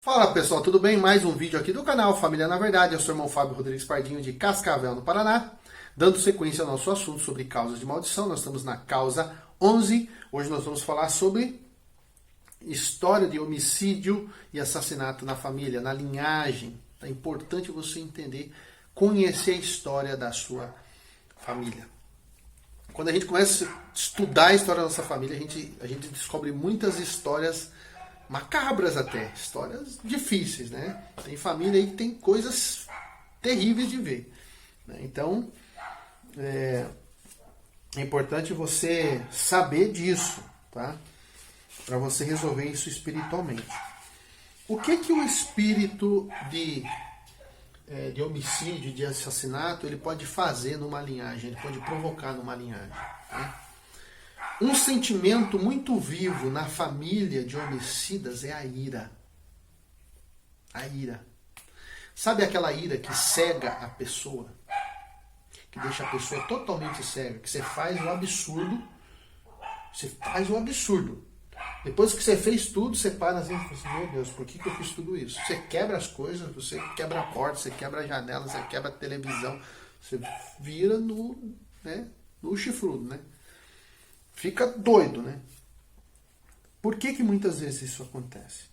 Fala pessoal, tudo bem? Mais um vídeo aqui do canal Família na Verdade. Eu sou o irmão Fábio Rodrigues Pardinho de Cascavel, no Paraná. Dando sequência ao nosso assunto sobre causas de maldição. Nós estamos na causa 11. Hoje nós vamos falar sobre história de homicídio e assassinato na família, na linhagem. É importante você entender, conhecer a história da sua família. Quando a gente começa a estudar a história da nossa família, a gente descobre muitas histórias macabras até, histórias difíceis, né? Tem família aí que tem coisas terríveis de ver, né? Então, é importante você saber disso, tá? Para você resolver isso espiritualmente. O que o espírito de homicídio, de assassinato, ele pode fazer numa linhagem, ele pode provocar numa linhagem, né? Um sentimento muito vivo na família de homicidas é a ira. A ira. Sabe aquela ira que cega a pessoa? Que deixa a pessoa totalmente cega. Que você faz o absurdo. Você faz o absurdo. Depois que você fez tudo, você para assim e fala assim, meu Deus, por que eu fiz tudo isso? Você quebra as coisas, você quebra a porta, você quebra a janela, você quebra a televisão. Você vira no chifrudo, né? Fica doido, né? Por que muitas vezes isso acontece?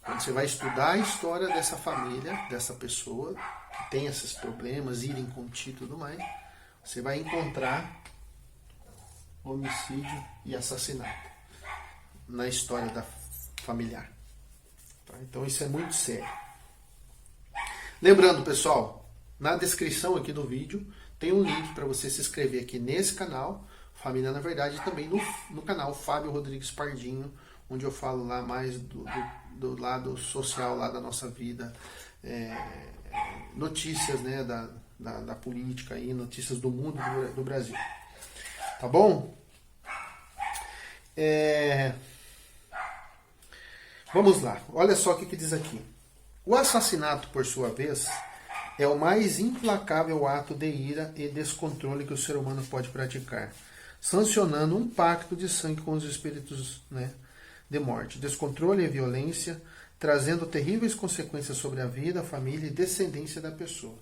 Quando você vai estudar a história dessa família, dessa pessoa, que tem esses problemas, ira incontida e tudo mais, você vai encontrar homicídio e assassinato na história da familiar. Tá? Então isso é muito sério. Lembrando, pessoal, na descrição aqui do vídeo tem um link para você se inscrever aqui nesse canal, Família na Verdade, e também no canal Fábio Rodrigues Pardinho, onde eu falo lá mais do lado social lá da nossa vida, notícias, né, da política, aí, notícias do mundo, do Brasil. Tá bom? Vamos lá, olha só o que diz aqui. O assassinato, por sua vez, é o mais implacável ato de ira e descontrole que o ser humano pode praticar, sancionando um pacto de sangue com os espíritos, né, de morte, descontrole e violência, trazendo terríveis consequências sobre a vida, a família e descendência da pessoa.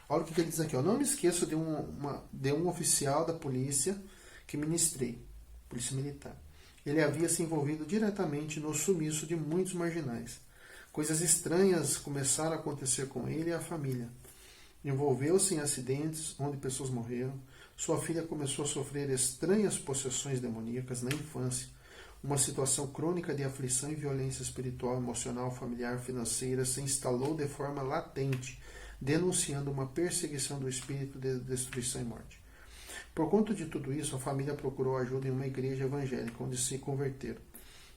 Olha o que ele diz aqui. Não me esqueço de um oficial da polícia que ministrei, polícia militar. Ele havia se envolvido diretamente no sumiço de muitos marginais. Coisas estranhas começaram a acontecer com ele e a família. Envolveu-se em acidentes onde pessoas morreram. Sua filha começou a sofrer estranhas possessões demoníacas na infância. Uma situação crônica de aflição e violência espiritual, emocional, familiar, financeira se instalou de forma latente, denunciando uma perseguição do espírito de destruição e morte. Por conta de tudo isso, a família procurou ajuda em uma igreja evangélica, onde se converteram.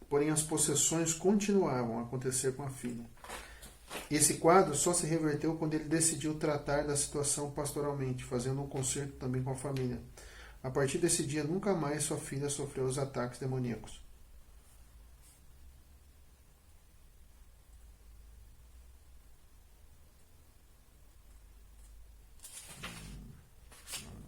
Porém, as possessões continuavam a acontecer com a filha. Esse quadro só se reverteu quando ele decidiu tratar da situação pastoralmente, fazendo um concerto também com a família. A partir desse dia, nunca mais sua filha sofreu os ataques demoníacos.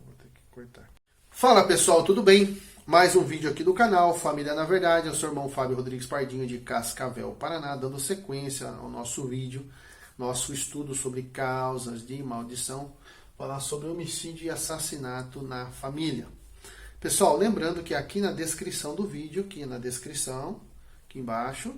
Vou ter que cortar. Fala pessoal, tudo bem? Mais um vídeo aqui do canal Família na Verdade. Eu sou o irmão Fábio Rodrigues Pardinho de Cascavel, Paraná, dando sequência ao nosso vídeo, nosso estudo sobre causas de maldição, falar sobre homicídio e assassinato na família. Pessoal, lembrando que aqui na descrição do vídeo, aqui embaixo,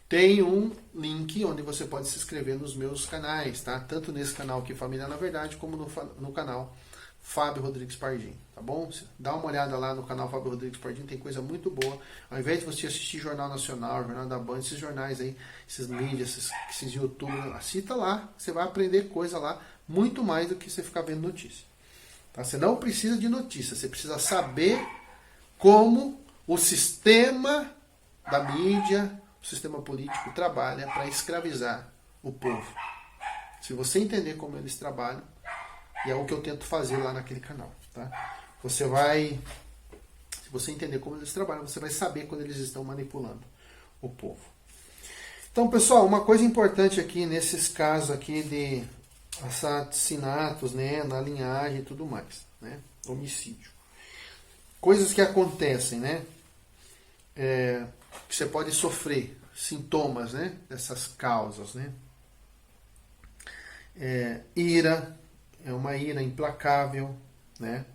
tem um link onde você pode se inscrever nos meus canais, tá? Tanto nesse canal aqui Família na Verdade, como no canal Fábio Rodrigues Pardinho, tá bom? Dá uma olhada lá no canal Fábio Rodrigues Pardinho, tem coisa muito boa. Ao invés de você assistir Jornal Nacional, Jornal da Band, esses jornais aí, esses mídias, esses YouTube, assista lá, você vai aprender coisa lá, muito mais do que você ficar vendo notícia. Tá? Você não precisa de notícia, você precisa saber como o sistema da mídia, o sistema político trabalha para escravizar o povo. Se você entender como eles trabalham, e é o que eu tento fazer lá naquele canal, tá? Se você entender como eles trabalham, você vai saber quando eles estão manipulando o povo. Então, pessoal, uma coisa importante aqui nesses casos aqui de assassinatos, né, na linhagem e tudo mais, né? Homicídio. Coisas que acontecem, né? Que você pode sofrer. sintomas, né, dessas causas, né? Ira, é uma ira implacável, né?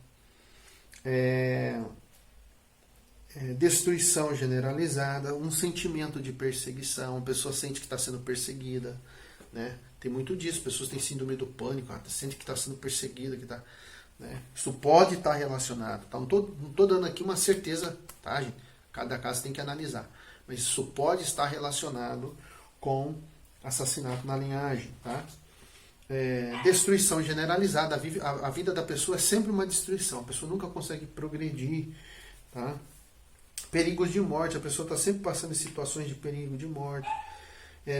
Destruição generalizada, um sentimento de perseguição, a pessoa sente que está sendo perseguida, né? Tem muito disso, pessoas têm síndrome do pânico, sente que está sendo perseguida, que tá, né? Isso pode estar relacionado, tá? Não tô dando aqui uma certeza, tá, gente? Cada caso tem que analisar, mas isso pode estar relacionado com assassinato na linhagem, tá? Destruição generalizada, a vida da pessoa é sempre uma destruição, a pessoa nunca consegue progredir, tá? Perigos de morte, a pessoa está sempre passando em situações de perigo de morte,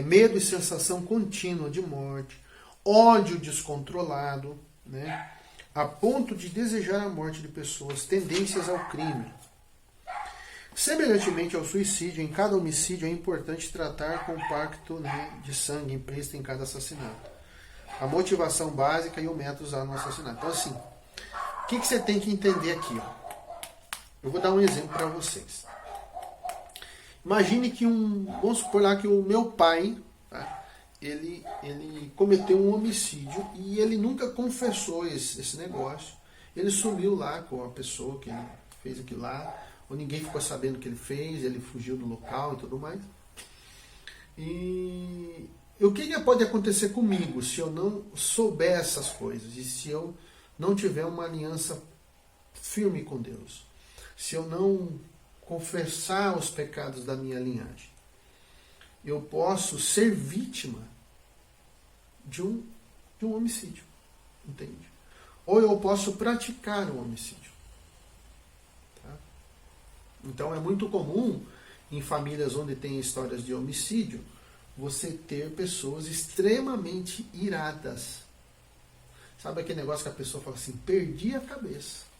medo e sensação contínua de morte, ódio descontrolado, né? A ponto de desejar a morte de pessoas, tendências ao crime. Semelhantemente ao suicídio, em cada homicídio é importante tratar com o pacto, né, de sangue implícito em cada assassinato. A motivação básica e o método usado no assassinato. Então, assim, o que você tem que entender aqui? Ó? Eu vou dar um exemplo para vocês. Imagine que vamos supor lá que o meu pai, tá, ele cometeu um homicídio e ele nunca confessou esse negócio. Ele sumiu lá com a pessoa que ele fez aquilo lá, ou ninguém ficou sabendo o que ele fez, ele fugiu do local e tudo mais. E o que pode acontecer comigo se eu não souber essas coisas e se eu não tiver uma aliança firme com Deus? Se eu não confessar os pecados da minha linhagem? Eu posso ser vítima de um homicídio, entende? Ou eu posso praticar um homicídio. Tá? Então é muito comum em famílias onde tem histórias de homicídio você ter pessoas extremamente iradas. Sabe aquele negócio que a pessoa fala assim, perdi a cabeça.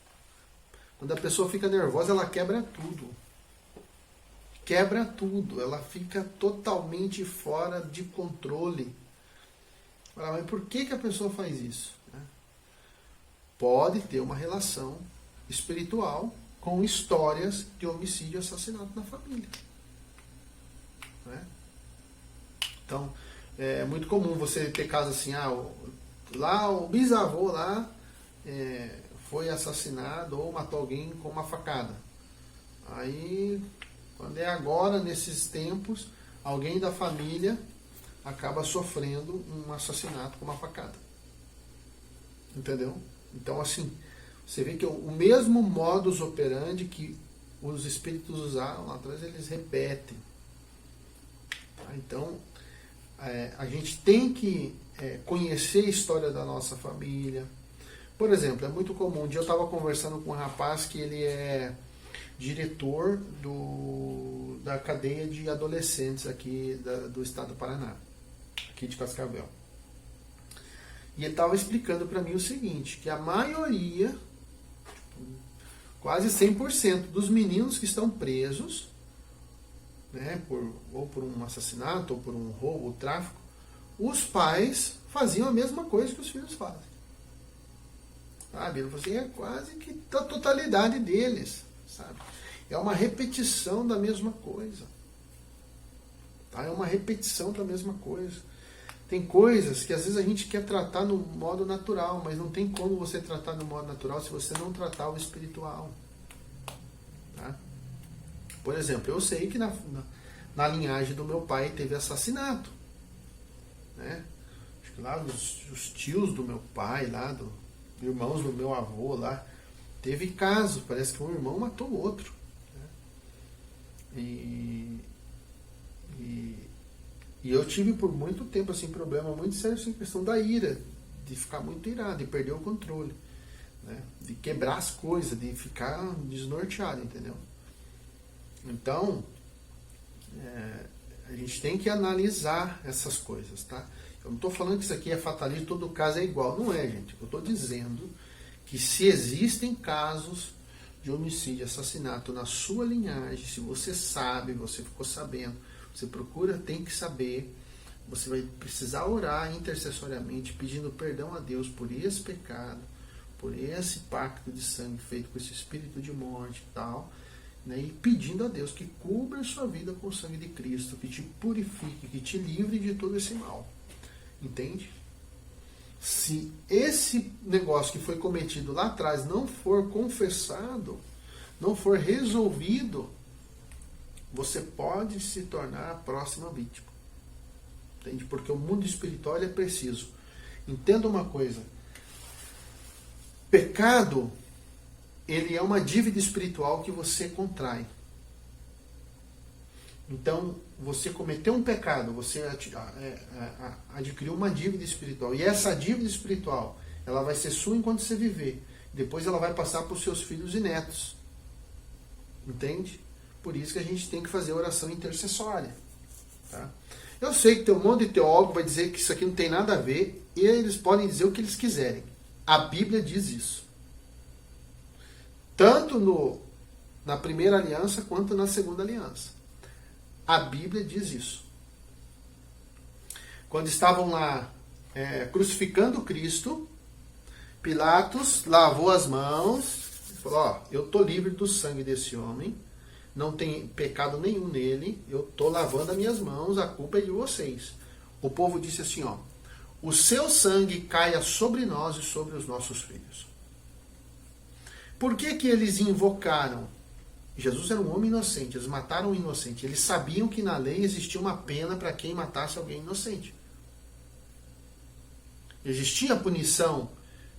Quando a pessoa fica nervosa, ela quebra tudo. Quebra tudo. Ela fica totalmente fora de controle. Mas por que a pessoa faz isso? Pode ter uma relação espiritual com histórias de homicídio e assassinato na família. Então, é muito comum você ter casos assim, lá o bisavô lá foi assassinado ou matou alguém com uma facada. Aí, quando é agora, nesses tempos, alguém da família acaba sofrendo um assassinato com uma facada. Entendeu? Então, assim, você vê que o mesmo modus operandi que os espíritos usaram lá atrás, eles repetem. Então, a gente tem que conhecer a história da nossa família. Por exemplo, é muito comum, um dia eu estava conversando com um rapaz que ele é diretor da cadeia de adolescentes aqui do estado do Paraná, aqui de Cascavel. E ele estava explicando para mim o seguinte, que a maioria, quase 100% dos meninos que estão presos, né, ou por um assassinato, ou por um roubo, ou tráfico, os pais faziam a mesma coisa que os filhos fazem. Sabe? Ele falou assim, é quase que a totalidade deles. Sabe? É uma repetição da mesma coisa. Tá? É uma repetição da mesma coisa. Tem coisas que às vezes a gente quer tratar no modo natural, mas não tem como você tratar no modo natural se você não tratar o espiritual. Tá? Por exemplo, eu sei que na linhagem do meu pai teve assassinato. Né? Acho que lá os tios do meu pai, lá, irmãos do meu avô lá, teve caso, parece que um irmão matou o outro. Né? E eu tive por muito tempo assim, problema muito sério assim, questão da ira, de ficar muito irado, de perder o controle, né? De quebrar as coisas, de ficar desnorteado, entendeu? Então, a gente tem que analisar essas coisas, tá? Eu não estou falando que isso aqui é fatalismo, todo caso é igual. Não é, gente. Eu estou dizendo que se existem casos de homicídio, assassinato na sua linhagem, se você sabe, você ficou sabendo, você procura, tem que saber, você vai precisar orar intercessoriamente, pedindo perdão a Deus por esse pecado, por esse pacto de sangue feito com esse espírito de morte e tal. né, e pedindo a Deus que cubra a sua vida com o sangue de Cristo, que te purifique, que te livre de todo esse mal. Entende? Se esse negócio que foi cometido lá atrás não for confessado, não for resolvido, você pode se tornar a próxima vítima. Entende? Porque o mundo espiritual é preciso. Entenda uma coisa. Pecado, ele é uma dívida espiritual que você contrai. Então, você cometeu um pecado, você adquiriu uma dívida espiritual. E essa dívida espiritual, ela vai ser sua enquanto você viver. Depois ela vai passar para os seus filhos e netos. Entende? Por isso que a gente tem que fazer oração intercessória. Tá? Eu sei que tem um monte de teólogo que vai dizer que isso aqui não tem nada a ver, e eles podem dizer o que eles quiserem. A Bíblia diz isso. Tanto na primeira aliança quanto na segunda aliança. A Bíblia diz isso. Quando estavam lá crucificando Cristo, Pilatos lavou as mãos e falou: ó, eu estou livre do sangue desse homem, não tem pecado nenhum nele, eu estou lavando as minhas mãos, a culpa é de vocês. O povo disse assim: ó, o seu sangue caia sobre nós e sobre os nossos filhos. Por que que eles invocaram? Jesus era um homem inocente, eles mataram um inocente. Eles sabiam que na lei existia uma pena para quem matasse alguém inocente. Existia punição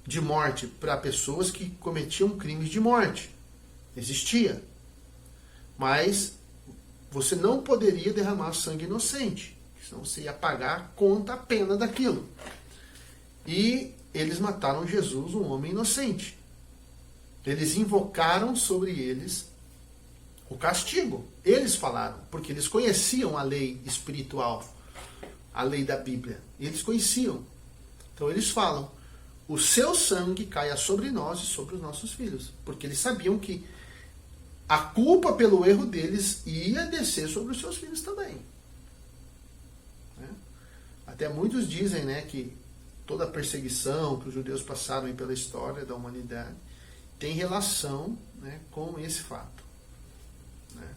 de morte para pessoas que cometiam crimes de morte. Existia. Mas você não poderia derramar sangue inocente, senão você ia pagar a conta, a pena daquilo. E eles mataram Jesus, um homem inocente. Eles invocaram sobre eles o castigo. Eles falaram, porque eles conheciam a lei espiritual, a lei da Bíblia. Eles conheciam. Então eles falam: o seu sangue caia sobre nós e sobre os nossos filhos. Porque eles sabiam que a culpa pelo erro deles ia descer sobre os seus filhos também. Né? Até muitos dizem, né, que toda a perseguição que os judeus passaram pela história da humanidade tem relação, né, com esse fato. Né?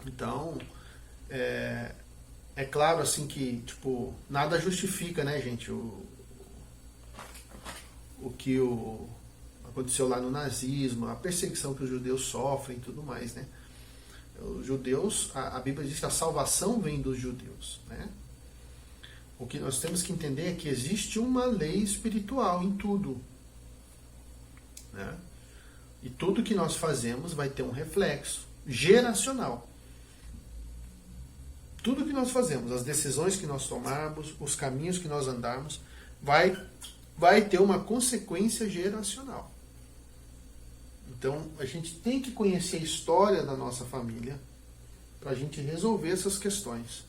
Então, é claro assim que tipo, nada justifica, né, gente, o que aconteceu lá no nazismo, a perseguição que os judeus sofrem e tudo mais, né? Os judeus, a Bíblia diz que a salvação vem dos judeus, né? O que nós temos que entender é que existe uma lei espiritual em tudo, né? E tudo que nós fazemos vai ter um reflexo geracional. Tudo que nós fazemos, as decisões que nós tomarmos, os caminhos que nós andarmos, vai ter uma consequência geracional. Então, a gente tem que conhecer a história da nossa família para a gente resolver essas questões,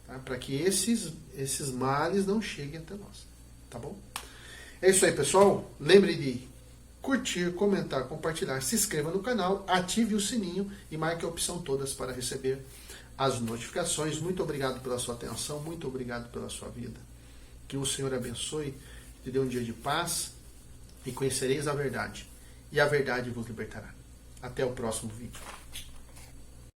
tá? Para que esses males não cheguem até nós. Tá bom? É isso aí, pessoal. Lembre de curtir, comentar, compartilhar, se inscreva no canal, ative o sininho e marque a opção todas para receber as notificações. Muito obrigado pela sua atenção, muito obrigado pela sua vida. Que o Senhor abençoe, te dê um dia de paz e conhecereis a verdade. E a verdade vos libertará. Até o próximo vídeo.